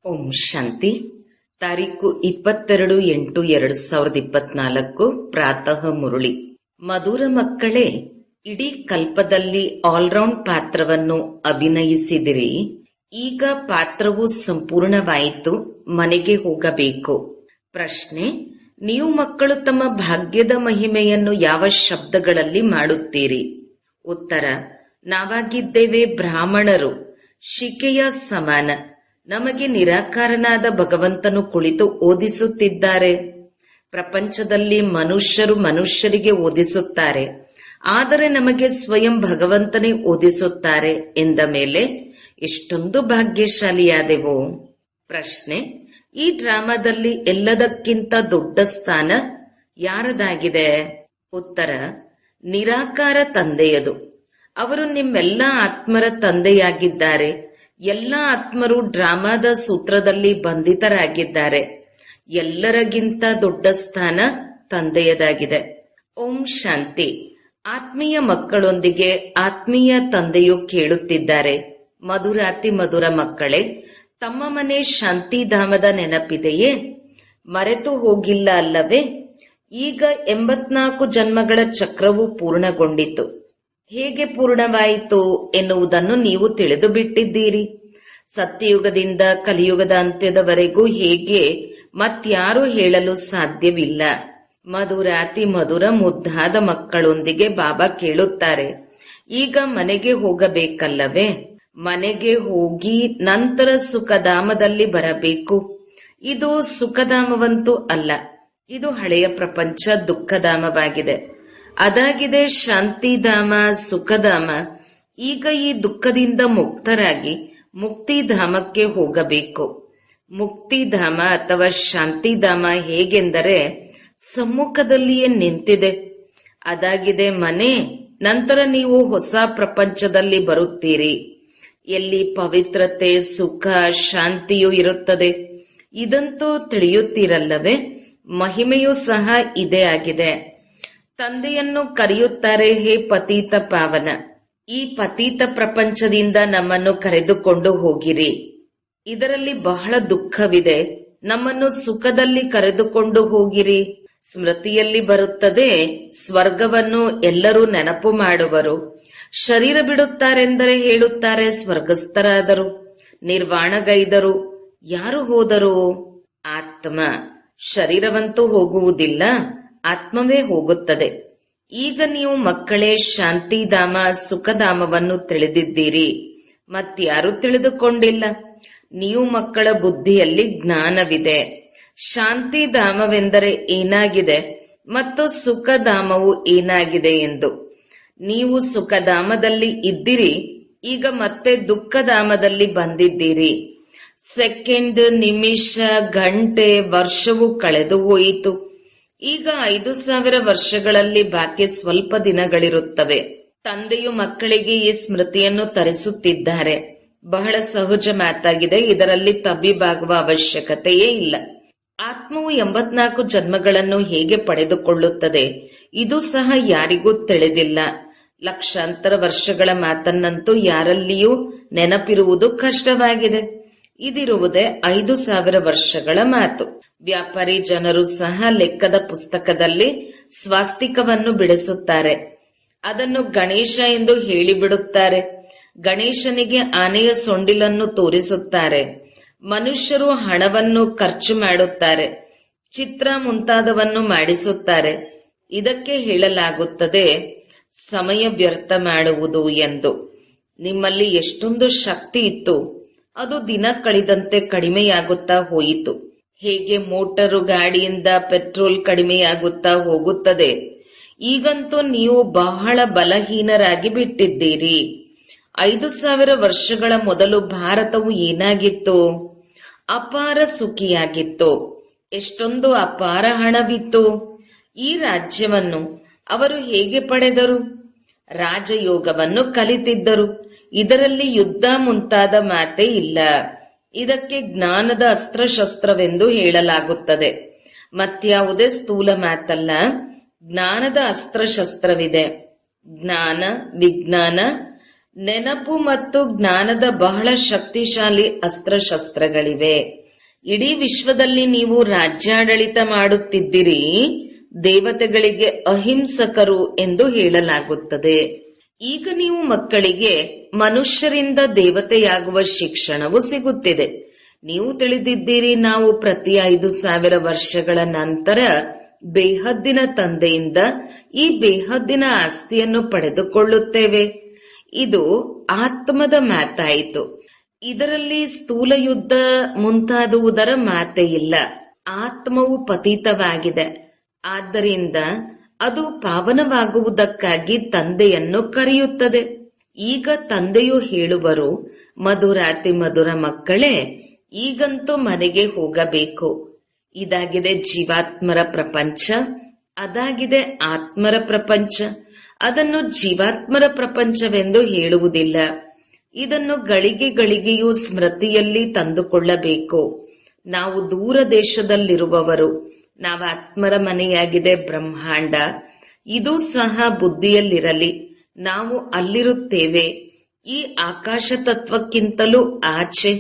ಓಂ ಶಾಂತಿ. ತಾರೀಕು 22/8/2024 ಪ್ರಾತಃ ಮುರುಳಿ. ಮಧುರ ಮಕ್ಕಳೇ, ಇಡೀ ಕಲ್ಪದಲ್ಲಿ ಆಲ್ರೌಂಡ್ ಪಾತ್ರವನ್ನು ಅಭಿನಯಿಸಿದಿರಿ. ಈಗ ಪಾತ್ರವು ಸಂಪೂರ್ಣವಾಯಿತು, ಮನೆಗೆ ಹೋಗಬೇಕು. ಪ್ರಶ್ನೆ: ನೀವು ಮಕ್ಕಳು ತಮ್ಮ ಭಾಗ್ಯದ ಮಹಿಮೆಯನ್ನು ಯಾವ ಶಬ್ದಗಳಲ್ಲಿ ಮಾಡುತ್ತೀರಿ? ಉತ್ತರ: ನಾವಾಗಿದ್ದೇವೆ ಬ್ರಾಹ್ಮಣರು, ಶಿಕೆಯ ಸಮಾನ. ನಮಗೆ ನಿರಾಕಾರನಾದ ಭಗವಂತನು ಕುಳಿತು ಓದಿಸುತ್ತಿದ್ದಾರೆ. ಪ್ರಪಂಚದಲ್ಲಿ ಮನುಷ್ಯರು ಮನುಷ್ಯರಿಗೆ ಓದಿಸುತ್ತಾರೆ, ಆದರೆ ನಮಗೆ ಸ್ವಯಂ ಭಗವಂತನೇ ಓದಿಸುತ್ತಾರೆ ಎಂದ ಮೇಲೆ ಎಷ್ಟೊಂದು ಭಾಗ್ಯಶಾಲಿಯಾದೆವು. ಪ್ರಶ್ನೆ: ಈ ಡ್ರಾಮಾದಲ್ಲಿ ಎಲ್ಲದಕ್ಕಿಂತ ದೊಡ್ಡ ಸ್ಥಾನ ಯಾರದಾಗಿದೆ? ಉತ್ತರ: ನಿರಾಕಾರ ತಂದೆಯದು. ಅವರು ನಿಮ್ಮೆಲ್ಲ ಆತ್ಮರ ತಂದೆಯಾಗಿದ್ದಾರೆ. ಎಲ್ಲ ಆತ್ಮರು ಡ್ರಾಮಾದ ಸೂತ್ರದಲ್ಲಿ ಬಂಧಿತರಾಗಿದ್ದಾರೆ. ಎಲ್ಲರಿಗಿಂತ ದೊಡ್ಡ ಸ್ಥಾನ ತಂದೆಯದಾಗಿದೆ. ಓಂ ಶಾಂತಿ. ಆತ್ಮೀಯ ಮಕ್ಕಳೊಂದಿಗೆ ಆತ್ಮೀಯ ತಂದೆಯು ಕೇಳುತ್ತಿದ್ದಾರೆ. ಮಧುರಾತಿ ಮಧುರ ಮಕ್ಕಳೇ, ತಮ್ಮ ಮನೆ ಶಾಂತಿಧಾಮದ ನೆನಪಿದೆಯೇ? ಮರೆತು ಹೋಗಿಲ್ಲ ಅಲ್ಲವೇ? ಈಗ 84 ಜನ್ಮಗಳ ಚಕ್ರವು ಪೂರ್ಣಗೊಂಡಿತು. ಹೇಗೆ ಪೂರ್ಣವಾಯಿತು ಎನ್ನುವುದನ್ನು ನೀವು ತಿಳಿದು ಬಿಟ್ಟಿದ್ದೀರಿ. ಸತ್ಯಯುಗದಿಂದ ಕಲಿಯುಗದ ಅಂತ್ಯದವರೆಗೂ ಹೇಗೆ ಮತ್ಯಾರೂ ಹೇಳಲು ಸಾಧ್ಯವಿಲ್ಲ. ಮಧುರಾತಿ ಮಧುರ ಮುದ್ದಾದ ಮಕ್ಕಳೊಂದಿಗೆ ಬಾಬಾ ಕೇಳುತ್ತಾರೆ, ಈಗ ಮನೆಗೆ ಹೋಗಬೇಕಲ್ಲವೇ? ಮನೆಗೆ ಹೋಗಿ ನಂತರ ಸುಖಧಾಮದಲ್ಲಿ ಬರಬೇಕು. ಇದು ಸುಖಧಾಮವಂತೂ ಅಲ್ಲ, ಇದು ಹಳೆಯ ಪ್ರಪಂಚ ದುಃಖಧಾಮವಾಗಿದೆ. ಅದಾಗಿದೆ ಶಾಂತಿಧಾಮ, ಸುಖಧಾಮ. ಈಗ ಈ ದುಃಖದಿಂದ ಮುಕ್ತರಾಗಿ ಮುಕ್ತಿಧಾಮಕ್ಕೆ ಹೋಗಬೇಕು. ಮುಕ್ತಿಧಾಮ ಅಥವಾ ಶಾಂತಿಧಾಮ ಹೇಗೆಂದರೆ ಸಮ್ಮುಖದಲ್ಲಿಯೇ ನಿಂತಿದೆ. ಅದಾಗಿದೆ ಮನೆ. ನಂತರ ನೀವು ಹೊಸ ಪ್ರಪಂಚದಲ್ಲಿ ಬರುತ್ತೀರಿ, ಎಲ್ಲಿ ಪವಿತ್ರತೆ, ಸುಖ, ಶಾಂತಿಯೂ ಇರುತ್ತದೆ. ಇದಂತೂ ತಿಳಿಯುತ್ತೀರಲ್ಲವೇ? ಮಹಿಮೆಯೂ ಸಹ ಇದೇ ಆಗಿದೆ. ತಂದೆಯನ್ನು ಕರೆಯುತ್ತಾರೆ, ಹೇ ಪತೀತ ಪಾವನ, ಈ ಪತೀತ ಪ್ರಪಂಚದಿಂದ ನಮ್ಮನ್ನು ಕರೆದುಕೊಂಡು ಹೋಗಿರಿ. ಇದರಲ್ಲಿ ಬಹಳ ದುಃಖವಿದೆ, ನಮ್ಮನ್ನು ಸುಖದಲ್ಲಿ ಕರೆದುಕೊಂಡು ಹೋಗಿರಿ. ಸ್ಮೃತಿಯಲ್ಲಿ ಬರುತ್ತದೆ, ಸ್ವರ್ಗವನ್ನು ಎಲ್ಲರೂ ನೆನಪು ಮಾಡುವರು. ಶರೀರ ಬಿಡುತ್ತಾರೆಂದರೆ ಹೇಳುತ್ತಾರೆ ಸ್ವರ್ಗಸ್ಥರಾದರು, ನಿರ್ವಾಣಗೈದರು. ಯಾರು ಹೋದರು? ಆತ್ಮ. ಶರೀರವಂತೂ ಹೋಗುವುದಿಲ್ಲ, ಆತ್ಮವೇ ಹೋಗುತ್ತದೆ. ಈಗ ನೀವು ಮಕ್ಕಳೇ ಶಾಂತಿಧಾಮ, ಸುಖಧಾಮವನ್ನು ತಿಳಿದಿದ್ದೀರಿ. ಮತ್ಯಾರೂ ತಿಳಿದುಕೊಂಡಿಲ್ಲ. ನೀವು ಮಕ್ಕಳ ಬುದ್ಧಿಯಲ್ಲಿ ಜ್ಞಾನವಿದೆ. ಶಾಂತಿಧಾಮವೆಂದರೆ ಏನಾಗಿದೆ ಮತ್ತು ಸುಖಧಾಮವು ಏನಾಗಿದೆ ಎಂದು. ನೀವು ಸುಖಧಾಮದಲ್ಲಿ ಇದ್ದಿರಿ, ಈಗ ಮತ್ತೆ ದುಃಖಧಾಮದಲ್ಲಿ ಬಂದಿದ್ದೀರಿ. ಸೆಕೆಂಡ್, ನಿಮಿಷ, ಗಂಟೆ, ವರ್ಷವೂ ಕಳೆದು ಹೋಯಿತು. ಈಗ 5000 ವರ್ಷಗಳಲ್ಲಿ ಬಾಕಿ ಸ್ವಲ್ಪ ದಿನಗಳಿರುತ್ತವೆ. ತಂದೆಯು ಮಕ್ಕಳಿಗೆ ಈ ಸ್ಮೃತಿಯನ್ನು ತರಿಸುತ್ತಿದ್ದಾರೆ. ಬಹಳ ಸಹಜ ಮಾತಾಗಿದೆ, ಇದರಲ್ಲಿ ತಬ್ಬಿಬಾಗುವ ಅವಶ್ಯಕತೆಯೇ ಇಲ್ಲ. ಆತ್ಮವು 84 ಜನ್ಮಗಳನ್ನು ಹೇಗೆ ಪಡೆದುಕೊಳ್ಳುತ್ತದೆ, ಇದು ಸಹ ಯಾರಿಗೂ ತಿಳಿದಿಲ್ಲ. ಲಕ್ಷಾಂತರ ವರ್ಷಗಳ ಮಾತನ್ನಂತೂ ಯಾರಲ್ಲಿಯೂ ನೆನಪಿರುವುದು ಕಷ್ಟವಾಗಿದೆ. ಇದಿರುವುದೇ 5000 ವರ್ಷಗಳ ಮಾತು. ವ್ಯಾಪಾರಿ ಜನರು ಸಹ ಲೆಕ್ಕದ ಪುಸ್ತಕದಲ್ಲಿ ಸ್ವಾಸ್ತಿಕವನ್ನು ಬಿಡಿಸುತ್ತಾರೆ. ಅದನ್ನು ಗಣೇಶ ಎಂದು ಹೇಳಿಬಿಡುತ್ತಾರೆ. ಗಣೇಶನಿಗೆ ಆನೆಯ ಸೊಂಡಿಲನ್ನು ತೋರಿಸುತ್ತಾರೆ. ಮನುಷ್ಯರು ಹಣವನ್ನು ಖರ್ಚು ಮಾಡುತ್ತಾರೆ, ಚಿತ್ರ ಮುಂತಾದವನ್ನು ಮಾಡಿಸುತ್ತಾರೆ. ಇದಕ್ಕೆ ಹೇಳಲಾಗುತ್ತದೆ ಸಮಯ ವ್ಯರ್ಥ ಮಾಡುವುದು ಎಂದು. ನಿಮ್ಮಲ್ಲಿ ಎಷ್ಟೊಂದು ಶಕ್ತಿ ಇತ್ತು, ಅದು ದಿನ ಕಳೆದಂತೆ ಕಡಿಮೆಯಾಗುತ್ತಾ ಹೋಯಿತು. ಹೇಗೆ ಮೋಟರು ಗಾಡಿಯಿಂದ ಪೆಟ್ರೋಲ್ ಕಡಿಮೆಯಾಗುತ್ತಾ ಹೋಗುತ್ತದೆ, ಈಗಂತೂ ನೀವು ಬಹಳ ಬಲಹೀನರಾಗಿ ಬಿಟ್ಟಿದ್ದೀರಿ. 5000 ವರ್ಷಗಳ ಮೊದಲು ಭಾರತವು ಏನಾಗಿತ್ತು? ಅಪಾರ ಸುಖಿಯಾಗಿತ್ತು. ಎಷ್ಟೊಂದು ಅಪಾರ ಹಣವಿತ್ತು. ಈ ರಾಜ್ಯವನ್ನು ಅವರು ಹೇಗೆ ಪಡೆದರು? ರಾಜಯೋಗವನ್ನು ಕಲಿತಿದ್ದರು. ಇದರಲ್ಲಿ ಯುದ್ಧ ಮುಂತಾದ ಮಾತೇ ಇಲ್ಲ. ಇದಕ್ಕೆ ಜ್ಞಾನದ ಅಸ್ತ್ರಶಸ್ತ್ರವೆಂದು ಹೇಳಲಾಗುತ್ತದೆ. ಮತ್ಯಾವುದೇ ಸ್ಥೂಲ ಮಾತಲ್ಲ, ಜ್ಞಾನದ ಅಸ್ತ್ರಶಸ್ತ್ರವಿದೆ. ಜ್ಞಾನ, ವಿಜ್ಞಾನ ನೆನಪು ಮತ್ತು ಜ್ಞಾನದ ಬಹಳ ಶಕ್ತಿಶಾಲಿ ಅಸ್ತ್ರಶಸ್ತ್ರಗಳಿವೆ. ಇಡೀ ವಿಶ್ವದಲ್ಲಿ ನೀವು ರಾಜ್ಯಾಡಳಿತ ಮಾಡುತ್ತಿದ್ದಿರಿ. ದೇವತೆಗಳಿಗೆ ಅಹಿಂಸಕರು ಎಂದು ಹೇಳಲಾಗುತ್ತದೆ. ಈಗ ನೀವು ಮಕ್ಕಳಿಗೆ ಮನುಷ್ಯರಿಂದ ದೇವತೆಯಾಗುವ ಶಿಕ್ಷಣವು ಸಿಗುತ್ತಿದೆ. ನೀವು ತಿಳಿದಿದ್ದೀರಿ, ನಾವು ಪ್ರತಿ 5,000 ವರ್ಷಗಳ ನಂತರ ಬೇಹದ್ದಿನ ತಂದೆಯಿಂದ ಈ ಬೇಹದ್ದಿನ ಆಸ್ತಿಯನ್ನು ಪಡೆದುಕೊಳ್ಳುತ್ತೇವೆ. ಇದು ಆತ್ಮದ ಮಾತಾಯಿತು. ಇದರಲ್ಲಿ ಸ್ಥೂಲ ಯುದ್ಧ ಮುಂತಾದುವುದರ ಮಾತೇ ಇಲ್ಲ. ಆತ್ಮವು ಪತಿತವಾಗಿದೆ. ಆದ್ದರಿಂದ ಅದು ಪಾವನವಾಗುವುದಕ್ಕಾಗಿ ತಂದೆಯನ್ನು ಕರೆಯುತ್ತದೆ. ಈಗ ತಂದೆಯು ಹೇಳುವರು, ಮಧುರಾತಿ ಮಧುರ ಮಕ್ಕಳೇ, ಈಗಂತೂ ಮನೆಗೆ ಹೋಗಬೇಕು. ಇದಾಗಿದೆ ಜೀವಾತ್ಮರ ಪ್ರಪಂಚ, ಅದಾಗಿದೆ ಆತ್ಮರ ಪ್ರಪಂಚ. ಅದನ್ನು ಜೀವಾತ್ಮರ ಪ್ರಪಂಚವೆಂದು ಹೇಳುವುದಿಲ್ಲ. ಇದನ್ನು ಗಳಿಗೆ ಗಳಿಗೆಯೂ ಸ್ಮೃತಿಯಲ್ಲಿ ತಂದುಕೊಳ್ಳಬೇಕು. ನಾವು ದೂರ ದೇಶದಲ್ಲಿರುವವರು. ನಾವು ಆತ್ಮರ ಮನೆಯಾಗಿದೆ ಬ್ರಹ್ಮಾಂಡ. ಇದು ಸಹ ಬುದ್ಧಿಯಲ್ಲಿರಲಿ. ನಾವು ಅಲ್ಲಿರುತ್ತೇವೆ. ಈ ಆಕಾಶ ತತ್ವಕ್ಕಿಂತಲೂ ಆಚೆ,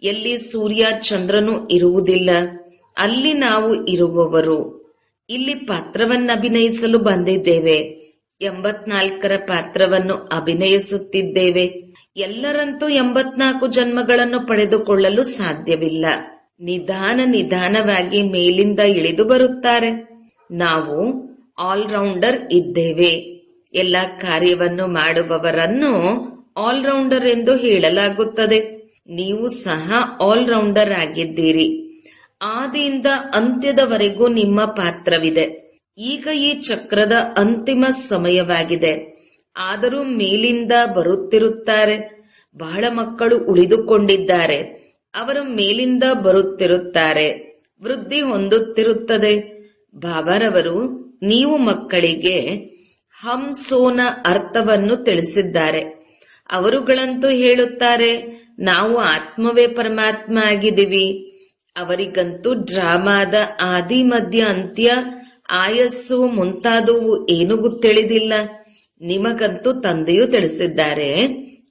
ಎಲ್ಲಿ ಸೂರ್ಯ ಚಂದ್ರನು ಇರುವುದಿಲ್ಲ, ಅಲ್ಲಿ ನಾವು ಇರುವವರು. ಇಲ್ಲಿ ಪಾತ್ರವನ್ನಭಿನಯಿಸಲು ಬಂದಿದ್ದೇವೆ. 84ರ ಪಾತ್ರವನ್ನು ಅಭಿನಯಿಸುತ್ತಿದ್ದೇವೆ. ಎಲ್ಲರಂತೂ 84 ಜನ್ಮಗಳನ್ನು ಪಡೆದುಕೊಳ್ಳಲು ಸಾಧ್ಯವಿಲ್ಲ. ನಿಧಾನವಾಗಿ ಮೇಲಿಂದ ಇಳಿದು ಬರುತ್ತಾರೆ. ನಾವು ಆಲ್ರೌಂಡರ್ ಇದ್ದೇವೆ. ಎಲ್ಲ ಕಾರ್ಯವನ್ನು ಮಾಡುವವರನ್ನು ಆಲ್ರೌಂಡರ್ ಎಂದು ಹೇಳಲಾಗುತ್ತದೆ. ನೀವು ಸಹ ಆಲ್ರೌಂಡರ್ ಆಗಿದ್ದೀರಿ. ಆದಿಯಿಂದ ಅಂತ್ಯದವರೆಗೂ ನಿಮ್ಮ ಪಾತ್ರವಿದೆ. ಈಗ ಈ ಚಕ್ರದ ಅಂತಿಮ ಸಮಯವಾಗಿದೆ. ಆದರೂ ಮೇಲಿಂದ ಬರುತ್ತಿರುತ್ತಾರೆ. ಬಹಳ ಮಕ್ಕಳು ಉಳಿದುಕೊಂಡಿದ್ದಾರೆ. ಅವರು ಮೇಲಿಂದ ಬರುತ್ತಿರುತ್ತಾರೆ. ವೃದ್ಧಿ ಹೊಂದುತ್ತಿರುತ್ತದೆ. ಬಾಬಾರವರು ನೀವು ಮಕ್ಕಳಿಗೆ ಹಂಸೋನ ಅರ್ಥವನ್ನು ತಿಳಿಸಿದ್ದಾರೆ. ಅವರುಗಳಂತೂ ಹೇಳುತ್ತಾರೆ, ನಾವು ಆತ್ಮವೇ ಪರಮಾತ್ಮ ಆಗಿದ್ದೀವಿ. ಅವರಿಗಂತೂ ಡ್ರಾಮಾದ ಆದಿ ಮಧ್ಯ ಅಂತ್ಯ, ಆಯಸ್ಸು ಮುಂತಾದವು ಏನೂ ತಿಳಿದಿಲ್ಲ. ನಿಮಗಂತೂ ತಂದೆಯೂ ತಿಳಿಸಿದ್ದಾರೆ.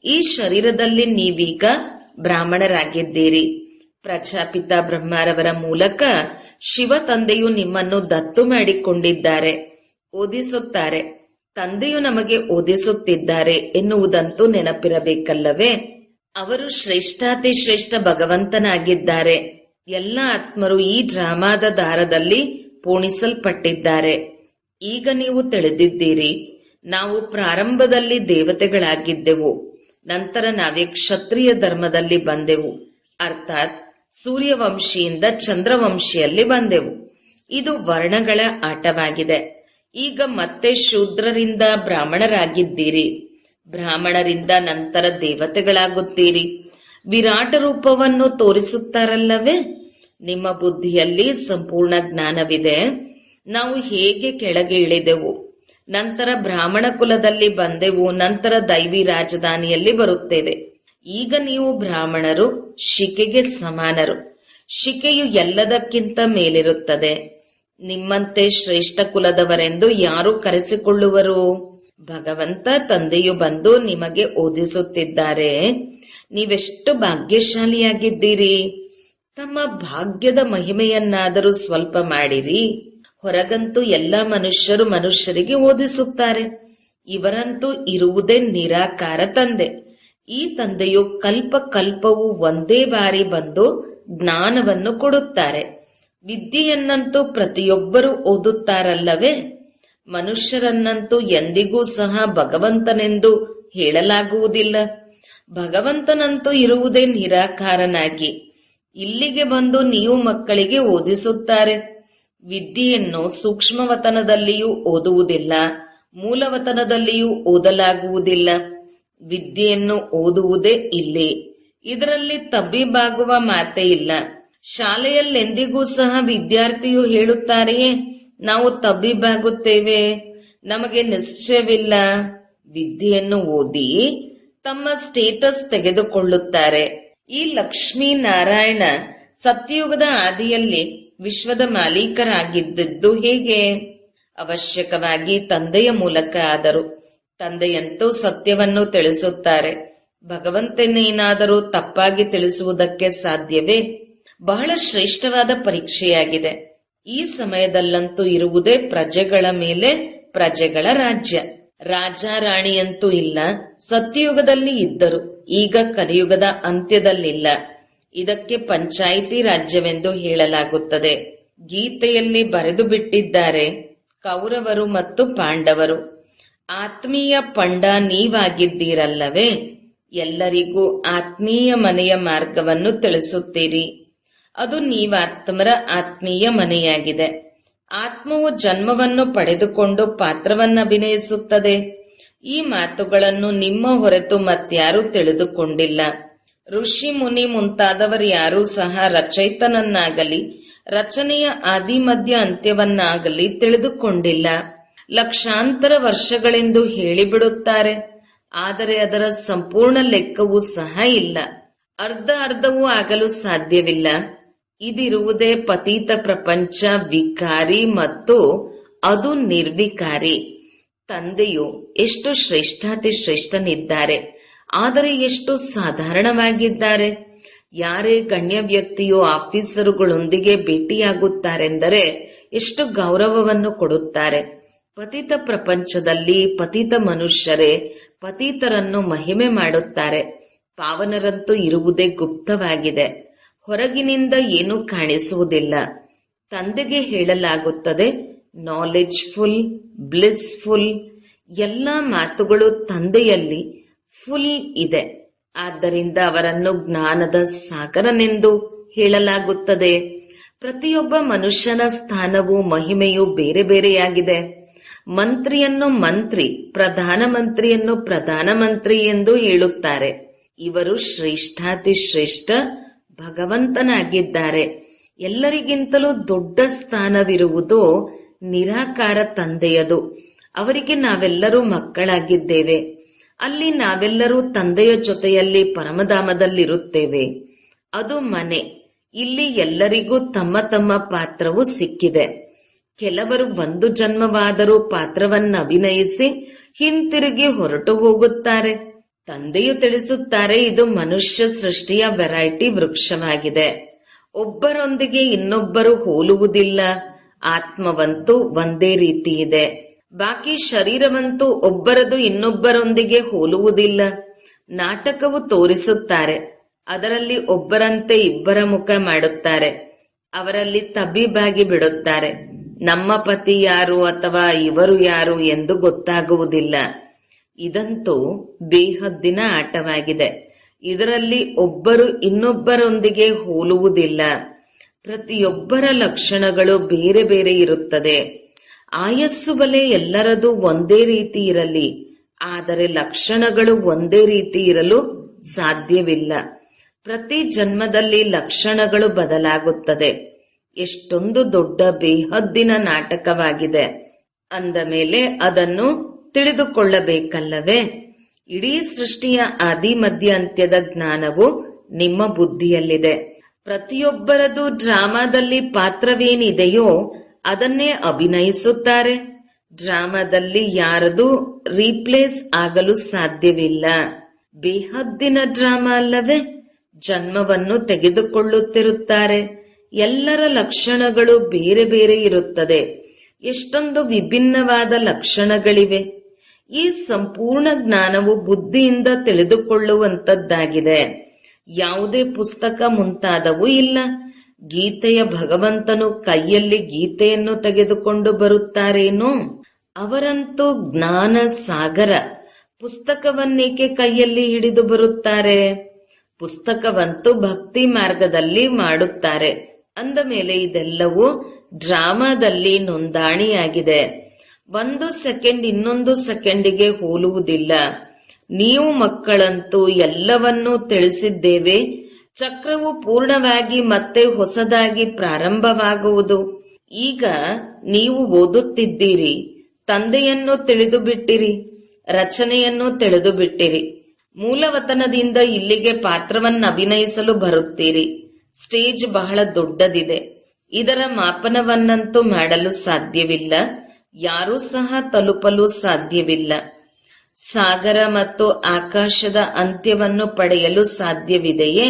ಈ ಶರೀರದಲ್ಲಿ ನೀವೀಗ ಬ್ರಾಹ್ಮಣರಾಗಿದ್ದೀರಿ. ಪ್ರಜಾಪಿತ ಬ್ರಹ್ಮರವರ ಮೂಲಕ ಶಿವ ತಂದೆಯು ನಿಮ್ಮನ್ನು ದತ್ತು ಮಾಡಿಕೊಂಡಿದ್ದಾರೆ. ಓದಿಸುತ್ತಾರೆ. ತಂದೆಯು ನಮಗೆ ಓದಿಸುತ್ತಿದ್ದಾರೆ ಎನ್ನುವುದಂತೂ ನೆನಪಿರಬೇಕಲ್ಲವೇ? ಅವರು ಶ್ರೇಷ್ಠಾತಿ ಶ್ರೇಷ್ಠ ಭಗವಂತನಾಗಿದ್ದಾರೆ. ಎಲ್ಲ ಆತ್ಮರು ಈ ಡ್ರಾಮಾದ ದಾರದಲ್ಲಿ ಪೋಣಿಸಲ್ಪಟ್ಟಿದ್ದಾರೆ. ಈಗ ನೀವು ತಿಳಿದಿದ್ದೀರಿ, ನಾವು ಪ್ರಾರಂಭದಲ್ಲಿ ದೇವತೆಗಳಾಗಿದ್ದೆವು. ನಂತರ ನಾವೇ ಕ್ಷತ್ರಿಯ ಧರ್ಮದಲ್ಲಿ ಬಂದೆವು. ಅರ್ಥಾತ್ ಸೂರ್ಯವಂಶಿಯಿಂದ ಚಂದ್ರವಂಶಿಯಲ್ಲಿ ಬಂದೆವು. ಇದು ವರ್ಣಗಳ ಆಟವಾಗಿದೆ. ಈಗ ಮತ್ತೆ ಶೂದ್ರರಿಂದ ಬ್ರಾಹ್ಮಣರಾಗಿದ್ದೀರಿ. ಬ್ರಾಹ್ಮಣರಿಂದ ನಂತರ ದೇವತೆಗಳಾಗುತ್ತೀರಿ. ವಿರಾಟ ರೂಪವನ್ನು ತೋರಿಸುತ್ತಾರಲ್ಲವೇ? ನಿಮ್ಮ ಬುದ್ಧಿಯಲ್ಲಿ ಸಂಪೂರ್ಣ ಜ್ಞಾನವಿದೆ. ನಾವು ಹೇಗೆ ಕೆಳಗೆ ಇಳಿದೆವು, ನಂತರ ಬ್ರಾಹ್ಮಣ ಕುಲದಲ್ಲಿ ಬಂದೆವು, ನಂತರ ದೈವಿ ರಾಜಧಾನಿಯಲ್ಲಿ ಬರುತ್ತೇವೆ. ಈಗ ನೀವು ಬ್ರಾಹ್ಮಣರು ಶಿಕೆಗೆ ಸಮಾನರು. ಶಿಕೆಯು ಎಲ್ಲದಕ್ಕಿಂತ ಮೇಲಿರುತ್ತದೆ. ನಿಮ್ಮಂತೆ ಶ್ರೇಷ್ಠ ಕುಲದವರೆಂದು ಯಾರು ಕರೆಸಿಕೊಳ್ಳುವರು? ಭಗವಂತ ತಂದೆಯು ಬಂದು ನಿಮಗೆ ಓದಿಸುತ್ತಿದ್ದಾರೆ. ನೀವೆಷ್ಟು ಭಾಗ್ಯಶಾಲಿಯಾಗಿದ್ದೀರಿ. ತಮ್ಮ ಭಾಗ್ಯದ ಮಹಿಮೆಯನ್ನಾದರೂ ಸ್ವಲ್ಪ ಮಾಡಿರಿ. ಹೊರಗಂತೂ ಎಲ್ಲ ಮನುಷ್ಯರು ಮನುಷ್ಯರಿಗೆ ಓದಿಸುತ್ತಾರೆ. ಇವರಂತೂ ಇರುವುದೇ ನಿರಾಕಾರ ತಂದೆ. ಈ ತಂದೆಯು ಕಲ್ಪ ಕಲ್ಪವೂ ಒಂದೇ ಬಾರಿ ಬಂದು ಜ್ಞಾನವನ್ನು ಕೊಡುತ್ತಾರೆ. ವಿದ್ಯೆಯನ್ನಂತೂ ಪ್ರತಿಯೊಬ್ಬರೂ ಓದುತ್ತಾರಲ್ಲವೇ? ಮನುಷ್ಯರನ್ನಂತೂ ಎಂದಿಗೂ ಸಹ ಭಗವಂತನೆಂದು ಹೇಳಲಾಗುವುದಿಲ್ಲ. ಭಗವಂತನಂತೂ ಇರುವುದೇ ನಿರಾಕಾರನಾಗಿ. ಇಲ್ಲಿಗೆ ಬಂದು ನೀವು ಮಕ್ಕಳಿಗೆ ಓದಿಸುತ್ತಾರೆ. ವಿದ್ಯೆಯನ್ನು ಸೂಕ್ಷ್ಮವತನದಲ್ಲಿಯೂ ಓದುವುದಿಲ್ಲ, ಮೂಲವತನದಲ್ಲಿಯೂ ಓದಲಾಗುವುದಿಲ್ಲ. ವಿದ್ಯೆಯನ್ನು ಓದುವುದೇ ಇಲ್ಲಿ. ಇದರಲ್ಲಿ ತಬ್ಬಿಬಾಗುವ ಮಾತೇ ಇಲ್ಲ. ಶಾಲೆಯಲ್ಲೆಂದಿಗೂ ಸಹ ವಿದ್ಯಾರ್ಥಿಯು ಹೇಳುತ್ತಾರೆಯೇ, ನಾವು ತಬ್ಬಿಬಾಗುತ್ತೇವೆ, ನಮಗೆ ನಿಶ್ಚಯವಿಲ್ಲ. ವಿದ್ಯೆಯನ್ನು ಓದಿ ತಮ್ಮ ಸ್ಟೇಟಸ್ ತೆಗೆದುಕೊಳ್ಳುತ್ತಾರೆ. ಈ ಲಕ್ಷ್ಮೀನಾರಾಯಣ ಸತ್ಯಯುಗದ ಆದಿಯಲ್ಲಿ ವಿಶ್ವದ ಮಾಲೀಕರಾಗಿದ್ದದ್ದು ಹೇಗೆ? ಅವಶ್ಯಕವಾಗಿ ತಂದೆಯ ಮೂಲಕ ಆದರು. ತಂದೆಯಂತೂ ಸತ್ಯವನ್ನು ತಿಳಿಸುತ್ತಾರೆ. ಭಗವಂತನೇನಾದರೂ ತಪ್ಪಾಗಿ ತಿಳಿಸುವುದಕ್ಕೆ ಸಾಧ್ಯವೇ? ಬಹಳ ಶ್ರೇಷ್ಠವಾದ ಪರೀಕ್ಷೆಯಾಗಿದೆ. ಈ ಸಮಯದಲ್ಲಂತೂ ಇರುವುದೇ ಪ್ರಜೆಗಳ ಮೇಲೆ ಪ್ರಜೆಗಳ ರಾಜ್ಯ. ರಾಜ ರಾಣಿಯಂತೂ ಇಲ್ಲ. ಸತ್ಯಯುಗದಲ್ಲಿ ಇದ್ದರು, ಈಗ ಕಲಿಯುಗದ ಅಂತ್ಯದಲ್ಲಿಲ್ಲ. ಇದಕ್ಕೆ ಪಂಚಾಯಿತಿ ರಾಜ್ಯವೆಂದು ಹೇಳಲಾಗುತ್ತದೆ. ಗೀತೆಯಲ್ಲಿ ಬರೆದು ಬಿಟ್ಟಿದ್ದಾರೆ, ಕೌರವರು ಮತ್ತು ಪಾಂಡವರು. ಆತ್ಮೀಯ ಪಂಡ ನೀವಾಗಿದ್ದೀರಲ್ಲವೇ? ಎಲ್ಲರಿಗೂ ಆತ್ಮೀಯ ಮನೆಯ ಮಾರ್ಗವನ್ನು ತಿಳಿಸುತ್ತೀರಿ. ಅದು ನೀವಾತ್ಮರ ಆತ್ಮೀಯ ಮನೆಯಾಗಿದೆ. ಆತ್ಮವು ಜನ್ಮವನ್ನು ಪಡೆದುಕೊಂಡು ಪಾತ್ರವನ್ನು ಅಭಿನಯಿಸುತ್ತದೆ. ಈ ಮಾತುಗಳನ್ನು ನಿಮ್ಮ ಹೊರತು ಮತ್ಯಾರೂ ತಿಳಿದುಕೊಂಡಿಲ್ಲ. ಋಷಿ ಮುನಿ ಮುಂತಾದವರು ಯಾರೂ ಸಹ ರಚಯಿತನನ್ನಾಗಲಿ ರಚನೆಯ ಆದಿಮಧ್ಯ ಅಂತ್ಯವನ್ನಾಗಲಿ ತಿಳಿದುಕೊಂಡಿಲ್ಲ. ಲಕ್ಷಾಂತರ ವರ್ಷಗಳೆಂದು ಹೇಳಿಬಿಡುತ್ತಾರೆ, ಆದರೆ ಅದರ ಸಂಪೂರ್ಣ ಲೆಕ್ಕವೂ ಸಹ ಇಲ್ಲ. ಅರ್ಧವೂ ಆಗಲು ಸಾಧ್ಯವಿಲ್ಲ. ಇದಿರುವುದೇ ಪತೀತ ಪ್ರಪಂಚ, ವಿಕಾರಿ ಮತ್ತು ಅದು ನಿರ್ವಿಕಾರಿ. ತಂದೆಯು ಎಷ್ಟು ಶ್ರೇಷ್ಠಾತಿ ಶ್ರೇಷ್ಠನಿದ್ದಾರೆ, ಆದರೆ ಎಷ್ಟು ಸಾಧಾರಣವಾಗಿದ್ದಾರೆ. ಯಾರೇ ಗಣ್ಯ ವ್ಯಕ್ತಿಯೋ ಆಫೀಸರುಗಳೊಂದಿಗೆ ಭೇಟಿಯಾಗುತ್ತಾರೆಂದರೆ ಎಷ್ಟು ಗೌರವವನ್ನು ಕೊಡುತ್ತಾರೆ. ಪತಿತ ಪ್ರಪಂಚದಲ್ಲಿ ಪತಿತ ಮನುಷ್ಯರೇ ಪತಿತರನ್ನು ಮಹಿಮೆ ಮಾಡುತ್ತಾರೆ. ಪಾವನರಂತೂ ಇರುವುದೇ ಗುಪ್ತವಾಗಿದೆ. ಹೊರಗಿನಿಂದ ಏನೂ ಕಾಣಿಸುವುದಿಲ್ಲ. ತಂದೆಗೆ ಹೇಳಲಾಗುತ್ತದೆ, ನಾಲೆಡ್ಜ್ಫುಲ್, ಬ್ಲಿಸ್ಫುಲ್. ಎಲ್ಲ ಮಾತುಗಳು ತಂದೆಯಲ್ಲಿ ಫುಲ್ ಇದೆ. ಆದ್ದರಿಂದ ಅವರನ್ನು ಜ್ಞಾನದ ಸಾಗರನೆಂದು ಹೇಳಲಾಗುತ್ತದೆ. ಪ್ರತಿಯೊಬ್ಬ ಮನುಷ್ಯನ ಸ್ಥಾನವೂ ಮಹಿಮೆಯೂ ಬೇರೆ ಬೇರೆಯಾಗಿದೆ. ಮಂತ್ರಿಯನ್ನು ಮಂತ್ರಿ, ಪ್ರಧಾನಮಂತ್ರಿಯನ್ನು ಪ್ರಧಾನಮಂತ್ರಿ ಎಂದು ಹೇಳುತ್ತಾರೆ. ಇವರು ಶ್ರೇಷ್ಠಾತಿ ಶ್ರೇಷ್ಠ ಭಗವಂತನಾಗಿದ್ದಾರೆ. ಎಲ್ಲರಿಗಿಂತಲೂ ದೊಡ್ಡ ಸ್ಥಾನವಿರುವುದು ನಿರಾಕಾರ ತಂದೆಯದು. ಅವರಿಗೆ ನಾವೆಲ್ಲರೂ ಮಕ್ಕಳಾಗಿದ್ದೇವೆ. ಅಲ್ಲಿ ನಾವೆಲ್ಲರೂ ತಂದೆಯ ಜೊತೆಯಲ್ಲಿ ಪರಮಧಾಮದಲ್ಲಿರುತ್ತೇವೆ. ಅದು ಮನೆ. ಇಲ್ಲಿ ಎಲ್ಲರಿಗೂ ತಮ್ಮ ತಮ್ಮ ಪಾತ್ರವು ಸಿಕ್ಕಿದೆ. ಕೆಲವರು ಒಂದು ಜನ್ಮವಾದರೂ ಪಾತ್ರವನ್ನು ಅಭಿನಯಿಸಿ ಹಿಂತಿರುಗಿ ಹೊರಟು ಹೋಗುತ್ತಾರೆ. ತಂದೆಯು ತಿಳಿಸುತ್ತಾರೆ, ಇದು ಮನುಷ್ಯ ಸೃಷ್ಟಿಯ ವೆರೈಟಿ ವೃಕ್ಷವಾಗಿದೆ. ಒಬ್ಬರೊಂದಿಗೆ ಇನ್ನೊಬ್ಬರು ಹೋಲುವುದಿಲ್ಲ. ಆತ್ಮವಂತೂ ಒಂದೇ ರೀತಿ ಇದೆ. ಬಾಕಿ ಶರೀರವಂತೂ ಒಬ್ಬರದು ಇನ್ನೊಬ್ಬರೊಂದಿಗೆ ಹೋಲುವುದಿಲ್ಲ. ನಾಟಕವು ತೋರಿಸುತ್ತಾರೆ. ಅದರಲ್ಲಿ ಒಬ್ಬರಂತೆ ಇಬ್ಬರ ಮುಖ ಮಾಡುತ್ತಾರೆ. ಅವರಲ್ಲಿ ತಬ್ಬಿಬಾಗಿ ಬಿಡುತ್ತಾರೆ. ನಮ್ಮ ಪತಿ ಯಾರು ಅಥವಾ ಇವರು ಯಾರು ಎಂದು ಗೊತ್ತಾಗುವುದಿಲ್ಲ. ಇದಂತೂ ಬೇಹದ್ದಿನ ಆಟವಾಗಿದೆ. ಇದರಲ್ಲಿ ಒಬ್ಬರು ಇನ್ನೊಬ್ಬರೊಂದಿಗೆ ಹೋಲುವುದಿಲ್ಲ. ಪ್ರತಿಯೊಬ್ಬರ ಲಕ್ಷಣಗಳು ಬೇರೆ ಬೇರೆ ಇರುತ್ತದೆ. ಆಯಸ್ಸು ಬಲೆ ಎಲ್ಲರದು ಒಂದೇ ರೀತಿ ಇರಲಿ, ಆದರೆ ಲಕ್ಷಣಗಳು ಒಂದೇ ರೀತಿ ಇರಲು ಸಾಧ್ಯವಿಲ್ಲ. ಪ್ರತಿ ಜನ್ಮದಲ್ಲಿ ಲಕ್ಷಣಗಳು ಬದಲಾಗುತ್ತದೆ. ಎಷ್ಟೊಂದು ದೊಡ್ಡ ಬೇಹದ್ದಿನ ನಾಟಕವಾಗಿದೆ. ಅಂದ ಮೇಲೆ ಅದನ್ನು ತಿಳಿದುಕೊಳ್ಳಬೇಕಲ್ಲವೇ? ಇಡೀ ಸೃಷ್ಟಿಯ ಆದಿ ಮಧ್ಯ ಅಂತ್ಯದ ಜ್ಞಾನವು ನಿಮ್ಮ ಬುದ್ಧಿಯಲ್ಲಿದೆ. ಪ್ರತಿಯೊಬ್ಬರದು ಡ್ರಾಮಾದಲ್ಲಿ ಪಾತ್ರವೇನಿದೆಯೋ ಅದನ್ನೇ ಅಭಿನಯಿಸುತ್ತಾರೆ. ಡ್ರಾಮಾದಲ್ಲಿ ಯಾರದು ರೀಪ್ಲೇಸ್ ಆಗಲು ಸಾಧ್ಯವಿಲ್ಲ. ಬೇಹದ್ದಿನ ಡ್ರಾಮಾ ಅಲ್ಲವೇ? ಜನ್ಮವನ್ನು ತೆಗೆದುಕೊಳ್ಳುತ್ತಿರುತ್ತಾರೆ. ಎಲ್ಲರ ಲಕ್ಷಣಗಳು ಬೇರೆ ಬೇರೆ ಇರುತ್ತದೆ. ಎಷ್ಟೊಂದು ವಿಭಿನ್ನವಾದ ಲಕ್ಷಣಗಳಿವೆ. ಈ ಸಂಪೂರ್ಣ ಜ್ಞಾನವು ಬುದ್ಧಿಯಿಂದ ತಿಳಿದುಕೊಳ್ಳುವಂತದ್ದಾಗಿದೆ. ಯಾವುದೇ ಪುಸ್ತಕ ಮುಂತಾದವು ಇಲ್ಲ. ಗೀತೆಯ ಭಗವಂತನು ಕೈಯಲ್ಲಿ ಗೀತೆಯನ್ನು ತೆಗೆದುಕೊಂಡು ಬರುತ್ತಾರೇನೋ? ಅವರಂತೂ ಜ್ಞಾನ ಸಾಗರ. ಪುಸ್ತಕವನ್ನೇಕೆ ಕೈಯಲ್ಲಿ ಹಿಡಿದು ಬರುತ್ತಾರೆ? ಪುಸ್ತಕವಂತೂ ಭಕ್ತಿ ಮಾರ್ಗದಲ್ಲಿ ಮಾಡುತ್ತಾರೆ. ಅಂದ ಮೇಲೆ ಇದೆಲ್ಲವೂ ಡ್ರಾಮಾದಲ್ಲಿ ನೋಂದಣಿಯಾಗಿದೆ. ಒಂದು ಸೆಕೆಂಡ್ ಇನ್ನೊಂದು ಸೆಕೆಂಡಿಗೆ ಹೋಲುವುದಿಲ್ಲ. ನೀವು ಮಕ್ಕಳಂತೂ ಎಲ್ಲವನ್ನೂ ತಿಳಿಸಿದ್ದೇವೆ. ಚಕ್ರವು ಪೂರ್ಣವಾಗಿ ಮತ್ತೆ ಹೊಸದಾಗಿ ಪ್ರಾರಂಭವಾಗುವುದು. ಈಗ ನೀವು ಓದುತ್ತಿದ್ದೀರಿ. ತಂದೆಯನ್ನು ತಿಳಿದು ಬಿಟ್ಟಿರಿ, ರಚನೆಯನ್ನು ತಿಳಿದು ಬಿಟ್ಟಿರಿ. ಮೂಲವತನದಿಂದ ಇಲ್ಲಿಗೆ ಪಾತ್ರವನ್ನು ಅಭಿನಯಿಸಲು ಬರುತ್ತೀರಿ. ಸ್ಟೇಜ್ ಬಹಳ ದೊಡ್ಡದಿದೆ. ಇದರ ಮಾಪನವನ್ನಂತೂ ಮಾಡಲು ಸಾಧ್ಯವಿಲ್ಲ. ಯಾರೂ ಸಹ ತಲುಪಲು ಸಾಧ್ಯವಿಲ್ಲ. ಸಾಗರ ಮತ್ತು ಆಕಾಶದ ಅಂತ್ಯವನ್ನು ಪಡೆಯಲು ಸಾಧ್ಯವಿದೆಯೇ?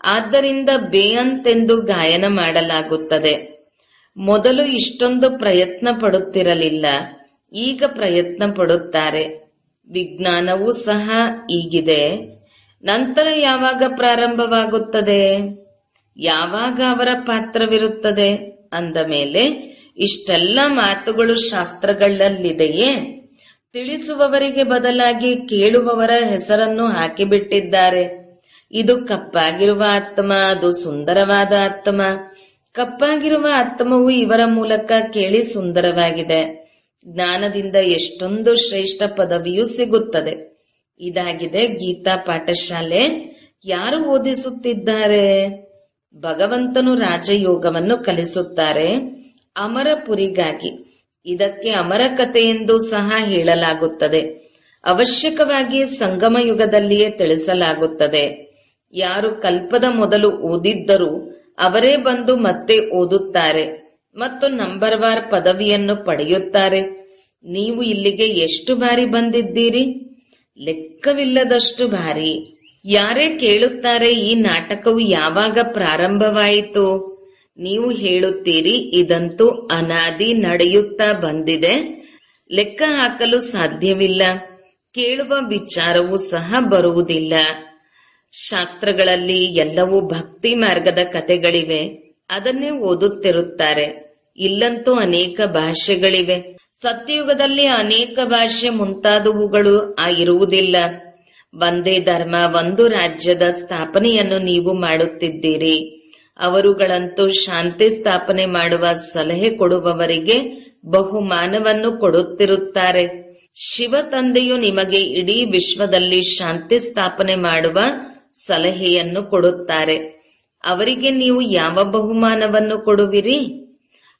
ಆದ್ದರಿಂದ ಬೇಅಂತೆಂದು ಗಾಯನ ಮಾಡಲಾಗುತ್ತದೆ. ಮೊದಲು ಇಷ್ಟೊಂದು ಪ್ರಯತ್ನ ಪಡುತ್ತಿರಲಿಲ್ಲ, ಈಗ ಪ್ರಯತ್ನ ಪಡುತ್ತಾರೆ. ವಿಜ್ಞಾನವೂ ಸಹ ಈಗಿದೆ. ನಂತರ ಯಾವಾಗ ಪ್ರಾರಂಭವಾಗುತ್ತದೆ? ಯಾವಾಗ ಅವರ ಪಾತ್ರವಿರುತ್ತದೆ ಅಂದ ಮೇಲೆ ಇಷ್ಟೆಲ್ಲ ಮಾತುಗಳು ಶಾಸ್ತ್ರಗಳಲ್ಲಿದೆಯೇ? ತಿಳಿಸುವವರಿಗೆ ಬದಲಾಗಿ ಕೇಳುವವರ ಹೆಸರನ್ನು ಹಾಕಿಬಿಟ್ಟಿದ್ದಾರೆ. ಇದು ಕಪ್ಪಾಗಿರುವ ಆತ್ಮ, ಅದು ಸುಂದರವಾದ ಆತ್ಮ. ಕಪ್ಪಾಗಿರುವ ಆತ್ಮವು ಇವರ ಮೂಲಕ ಕೇಳಿ ಸುಂದರವಾಗಿದೆ. ಜ್ಞಾನದಿಂದ ಎಷ್ಟೊಂದು ಶ್ರೇಷ್ಠ ಪದವಿಯೂ ಸಿಗುತ್ತದೆ. ಇದಾಗಿದೆ ಗೀತಾ ಪಾಠಶಾಲೆ. ಯಾರು ಓದಿಸುತ್ತಿದ್ದಾರೆ? ಭಗವಂತನು ರಾಜಯೋಗವನ್ನು ಕಲಿಸುತ್ತಾರೆ ಅಮರಪುರಿಗಾಗಿ. ಇದಕ್ಕೆ ಅಮರ ಕಥೆ ಎಂದು ಸಹ ಹೇಳಲಾಗುತ್ತದೆ. ಅವಶ್ಯಕವಾಗಿ ಸಂಗಮ ಯುಗದಲ್ಲಿಯೇ ತಿಳಿಸಲಾಗುತ್ತದೆ. ಯಾರು ಕಲ್ಪದ ಮೊದಲು ಓದಿದ್ದರೂ ಅವರೇ ಬಂದು ಮತ್ತೆ ಓದುತ್ತಾರೆ ಮತ್ತು ನಂಬರ್ವಾರ್ ಪದವಿಯನ್ನು ಪಡೆಯುತ್ತಾರೆ. ನೀವು ಇಲ್ಲಿಗೆ ಎಷ್ಟು ಬಾರಿ ಬಂದಿದ್ದೀರಿ? ಲೆಕ್ಕವಿಲ್ಲದಷ್ಟು ಬಾರಿ. ಯಾರೇ ಕೇಳುತ್ತಾರೆ, ಈ ನಾಟಕವು ಯಾವಾಗ ಪ್ರಾರಂಭವಾಯಿತು? ನೀವು ಹೇಳುತ್ತೀರಿ, ಇದಂತೂ ಅನಾದಿ ನಡೆಯುತ್ತಾ ಬಂದಿದೆ, ಲೆಕ್ಕ ಹಾಕಲು ಸಾಧ್ಯವಿಲ್ಲ. ಕೇಳುವ ವಿಚಾರವೂ ಸಹ ಬರುವುದಿಲ್ಲ. ಶಾಸ್ತ್ರಗಳಲ್ಲಿ ಎಲ್ಲವೂ ಭಕ್ತಿ ಮಾರ್ಗದ ಕಥೆಗಳಿವೆ, ಅದನ್ನೇ ಓದುತ್ತಿರುತ್ತಾರೆ. ಇಲ್ಲಂತೂ ಅನೇಕ ಭಾಷೆಗಳಿವೆ. ಸತ್ಯಯುಗದಲ್ಲಿ ಅನೇಕ ಭಾಷೆ ಮುಂತಾದವುಗಳು ಇರುವುದಿಲ್ಲ. ಒಂದೇ ಧರ್ಮ, ಒಂದು ರಾಜ್ಯದ ಸ್ಥಾಪನೆಯನ್ನು ನೀವು ಮಾಡುತ್ತಿದ್ದೀರಿ. ಅವರುಗಳಂತೂ ಶಾಂತಿ ಸ್ಥಾಪನೆ ಮಾಡುವ ಸಲಹೆ ಕೊಡುವವರಿಗೆ ಬಹುಮಾನವನ್ನು ಕೊಡುತ್ತಿರುತ್ತಾರೆ. ಶಿವ ತಂದೆಯು ನಿಮಗೆ ಇಡೀ ವಿಶ್ವದಲ್ಲಿ ಶಾಂತಿ ಸ್ಥಾಪನೆ ಮಾಡುವ ಸಲಹೆಯನ್ನು ಕೊಡುತ್ತಾರೆ. ಅವರಿಗೆ ನೀವು ಯಾವ ಬಹುಮಾನವನ್ನು ಕೊಡುವಿರಿ?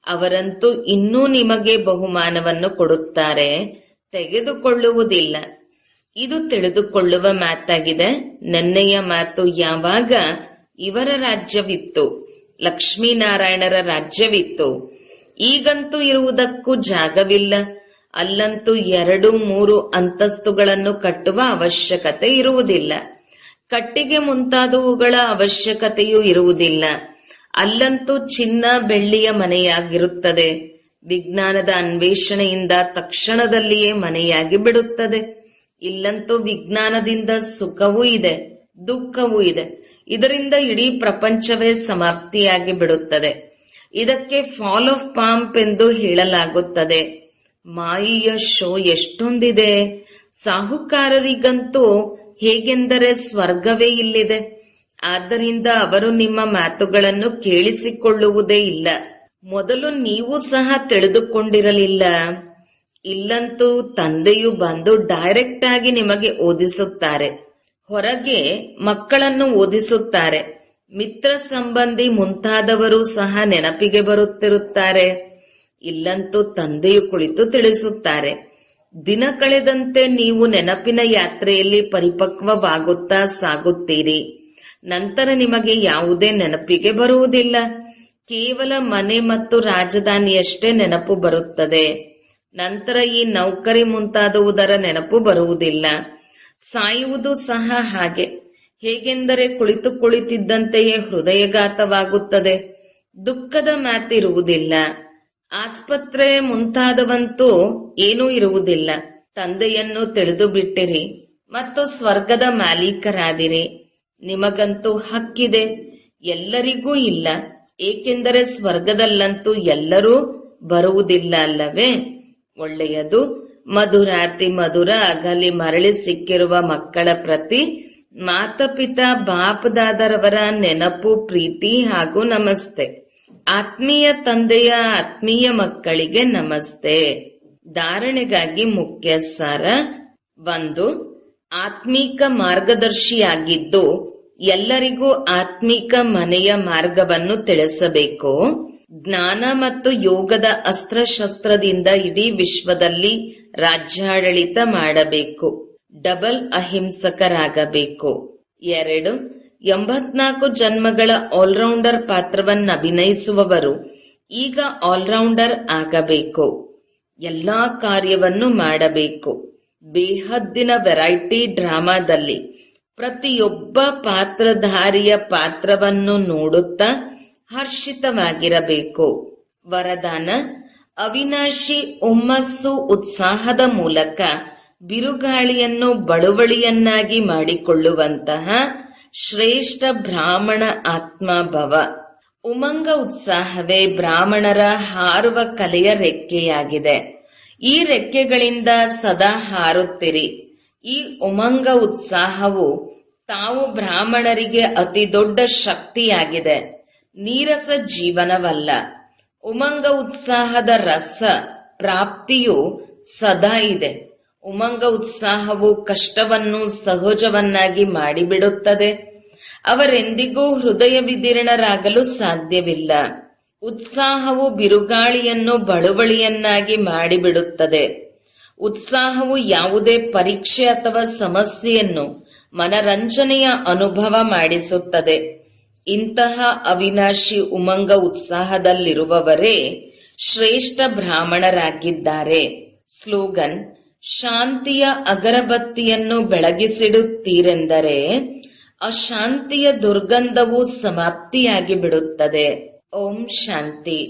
ಅವರಂತೂ ಇನ್ನೂ ನಿಮಗೆ ಬಹುಮಾನವನ್ನು ಕೊಡುತ್ತಾರೆ, ತೆಗೆದುಕೊಳ್ಳುವುದಿಲ್ಲ. ಇದು ತಿಳಿದುಕೊಳ್ಳುವ ಮಾತಾಗಿದೆ. ನೆನ್ನೆಯ ಮಾತು ಯಾವಾಗ ಇವರ ರಾಜ್ಯವಿತ್ತು, ಲಕ್ಷ್ಮೀನಾರಾಯಣರ ರಾಜ್ಯವಿತ್ತು. ಈಗಂತೂ ಇರುವುದಕ್ಕೂ ಜಾಗವಿಲ್ಲ. ಅಲ್ಲಂತೂ 2-3 ಅಂತಸ್ತುಗಳನ್ನು ಕಟ್ಟುವ ಅವಶ್ಯಕತೆ ಇರುವುದಿಲ್ಲ. ಕಟ್ಟಿಗೆ ಮುಂತಾದವುಗಳ ಅವಶ್ಯಕತೆಯೂ ಇರುವುದಿಲ್ಲ. ಅಲ್ಲಂತೂ ಚಿನ್ನ ಬೆಳ್ಳಿಯ ಮನೆಯಾಗಿರುತ್ತದೆ. ವಿಜ್ಞಾನದ ಅನ್ವೇಷಣೆಯಿಂದ ತಕ್ಷಣದಲ್ಲಿಯೇ ಮನೆಯಾಗಿ ಬಿಡುತ್ತದೆ. ಇಲ್ಲಂತೂ ವಿಜ್ಞಾನದಿಂದ ಸುಖವೂ ಇದೆ, ದುಃಖವೂ ಇದೆ. ಇದರಿಂದ ಇಡೀ ಪ್ರಪಂಚವೇ ಸಮಾಪ್ತಿಯಾಗಿ ಬಿಡುತ್ತದೆ. ಇದಕ್ಕೆ ಫಾಲ್ ಆಫ್ ಪಾಂಪ್ ಎಂದು ಹೇಳಲಾಗುತ್ತದೆ. ಮಾಯೆಯ ಶೋ ಎಷ್ಟೊಂದಿದೆ. ಸಾಹುಕಾರರಿಗಂತೂ ಹೇಗೆಂದರೆ ಸ್ವರ್ಗವೇ ಇಲ್ಲಿದೆ. ಆದ್ದರಿಂದ ಅವರು ನಿಮ್ಮ ಮಾತುಗಳನ್ನು ಕೇಳಿಸಿಕೊಳ್ಳುವುದೇ ಇಲ್ಲ. ಮೊದಲು ನೀವು ಸಹ ತಿಳಿದುಕೊಂಡಿರಲಿಲ್ಲ. ಇಲ್ಲಂತೂ ತಂದೆಯು ಬಂದು ಡೈರೆಕ್ಟ್ ಆಗಿ ನಿಮಗೆ ಓದಿಸುತ್ತಾರೆ. ಹೊರಗೆ ಮಕ್ಕಳನ್ನು ಓದಿಸುತ್ತಾರೆ. ಮಿತ್ರ ಸಂಬಂಧಿ ಮುಂತಾದವರು ಸಹ ನೆನಪಿಗೆ ಬರುತ್ತಿರುತ್ತಾರೆ. ಇಲ್ಲಂತೂ ತಂದೆಯು ಕುಳಿತು ತಿಳಿಸುತ್ತಾರೆ. ದಿನ ಕಳೆದಂತೆ ನೀವು ನೆನಪಿನ ಯಾತ್ರೆಯಲ್ಲಿ ಪರಿಪಕ್ವವಾಗುತ್ತಾ ಸಾಗುತ್ತೀರಿ. ನಂತರ ನಿಮಗೆ ಯಾವುದೇ ನೆನಪಿಗೆ ಬರುವುದಿಲ್ಲ. ಕೇವಲ ಮನೆ ಮತ್ತು ರಾಜಧಾನಿಯಷ್ಟೇ ನೆನಪು ಬರುತ್ತದೆ. ನಂತರ ಈ ನೌಕರಿ ಮುಂತಾದುವುದರ ನೆನಪು ಬರುವುದಿಲ್ಲ. ಸಾಯುವುದು ಸಹ ಹಾಗೆ. ಹೇಗೆಂದರೆ ಕುಳಿತಿದ್ದಂತೆಯೇ ಹೃದಯಘಾತವಾಗುತ್ತದೆ. ದುಃಖದ ಮಾತಿರುವುದಿಲ್ಲ. ಆಸ್ಪತ್ರೆ ಮುಂತಾದವಂತೂ ಏನೂ ಇರುವುದಿಲ್ಲ. ತಂದೆಯನ್ನು ತಿಳಿದು ಬಿಟ್ಟಿರಿ ಮತ್ತು ಸ್ವರ್ಗದ ಮಾಲೀಕರಾದಿರಿ. ನಿಮಗಂತೂ ಹಕ್ಕಿದೆ, ಎಲ್ಲರಿಗೂ ಇಲ್ಲ. ಏಕೆಂದರೆ ಸ್ವರ್ಗದಲ್ಲಂತೂ ಎಲ್ಲರೂ ಬರುವುದಿಲ್ಲ ಅಲ್ಲವೇ? ಒಳ್ಳೆಯದು. ಮಧುರಾತಿ ಮಧುರ ಅಗಲಿ ಮರಳಿ ಸಿಕ್ಕಿರುವ ಮಕ್ಕಳ ಪ್ರತಿ ಮಾತಪಿತಾ ಬಾಪದಾದರವರ ನೆನಪು, ಪ್ರೀತಿ ಹಾಗೂ ನಮಸ್ತೆ. ಆತ್ಮೀಯ ತಂದೆಯ ಆತ್ಮೀಯ ಮಕ್ಕಳಿಗೆ ನಮಸ್ತೆ. ಧಾರಣೆಗಾಗಿ ಮುಖ್ಯ ಸಾರ. 1. ಆತ್ಮೀಕ ಮಾರ್ಗದರ್ಶಿಯಾಗಿದ್ದು ಎಲ್ಲರಿಗೂ ಆತ್ಮೀಕ ಮನೆಯ ಮಾರ್ಗವನ್ನು ತಿಳಿಸಬೇಕು. ಜ್ಞಾನ ಮತ್ತು ಯೋಗದ ಅಸ್ತ್ರಶಸ್ತ್ರದಿಂದ ಇಡೀ ವಿಶ್ವದಲ್ಲಿ ರಾಜ್ಯಾಡಳಿತ ಮಾಡಬೇಕು. ಡಬಲ್ ಅಹಿಂಸಕರಾಗಬೇಕು. 2. 84 ಜನ್ಮಗಳ ಆಲ್ರೌಂಡರ್ ಪಾತ್ರವನ್ನು ಅಭಿನಯಿಸುವವರು ಈಗ ಆಲ್ರೌಂಡರ್ ಆಗಬೇಕು. ಎಲ್ಲಾ ಕಾರ್ಯವನ್ನು ಮಾಡಬೇಕು. ಬೇಹದ್ದಿನ ವೆರೈಟಿ ಡ್ರಾಮಾದಲ್ಲಿ ಪ್ರತಿಯೊಬ್ಬ ಪಾತ್ರಧಾರಿಯ ಪಾತ್ರವನ್ನು ನೋಡುತ್ತಾ ಹರ್ಷಿತವಾಗಿರಬೇಕು. ವರದಾನ: ಅವಿನಾಶಿ ಹುಮ್ಮಸ್ಸು ಉತ್ಸಾಹದ ಮೂಲಕ ಬಿರುಗಾಳಿಯನ್ನು ಬಳುವಳಿಯನ್ನಾಗಿ ಮಾಡಿಕೊಳ್ಳುವಂತಹ ಶ್ರೇಷ್ಠ ಬ್ರಾಹ್ಮಣ ಆತ್ಮಭವ. ಉಮಂಗ ಉತ್ಸಾಹವೇ ಬ್ರಾಹ್ಮಣರ ಹಾರುವ ಕಲೆಯ ರೆಕ್ಕೆಯಾಗಿದೆ. ಈ ರೆಕ್ಕೆಗಳಿಂದ ಸದಾ ಹಾರುತ್ತಿರಿ. ಈ ಉಮಂಗ ಉತ್ಸಾಹವು ತಾವು ಬ್ರಾಹ್ಮಣರಿಗೆ ಅತಿ ದೊಡ್ಡ ಶಕ್ತಿಯಾಗಿದೆ, ನೀರಸ ಜೀವನವಲ್ಲ. ಉಮಂಗ ಉತ್ಸಾಹದ ರಸ ಪ್ರಾಪ್ತಿಯು ಸದಾ ಇದೆ. ಉಮಂಗ ಉತ್ಸಾಹವು ಕಷ್ಟವನ್ನು ಸಹಜವನ್ನಾಗಿ ಮಾಡಿಬಿಡುತ್ತದೆ. ಅವರೆಂದಿಗೂ ಹೃದಯ ವಿದೀರ್ಣರಾಗಲು ಸಾಧ್ಯವಿಲ್ಲ. ಉತ್ಸಾಹವು ಬಿರುಗಾಳಿಯನ್ನು ಬಳುವಳಿಯನ್ನಾಗಿ ಮಾಡಿಬಿಡುತ್ತದೆ. ಉತ್ಸಾಹವು ಯಾವುದೇ ಪರೀಕ್ಷೆ ಅಥವಾ ಸಮಸ್ಯೆಯನ್ನು ಮನರಂಜನೆಯ ಅನುಭವ ಮಾಡಿಸುತ್ತದೆ. ಇಂತಹ ಅವಿನಾಶಿ ಉಮಂಗ ಉತ್ಸಾಹದಲ್ಲಿರುವವರೇ ಶ್ರೇಷ್ಠ ಬ್ರಾಹ್ಮಣರಾಗಿದ್ದಾರೆ. ಸ್ಲೋಗನ್: ಶಾಂತಿಯ ಅಗರಬತ್ತಿಯನ್ನು ಬೆಳಗಿಸಿಡುತ್ತೀರೆಂದರೆ ಅಶಾಂತಿಯ ದುರ್ಗಂಧವು ಸಮಾಪ್ತಿಯಾಗಿ ಬಿಡುತ್ತದೆ. ಓಂ ಶಾಂತಿ.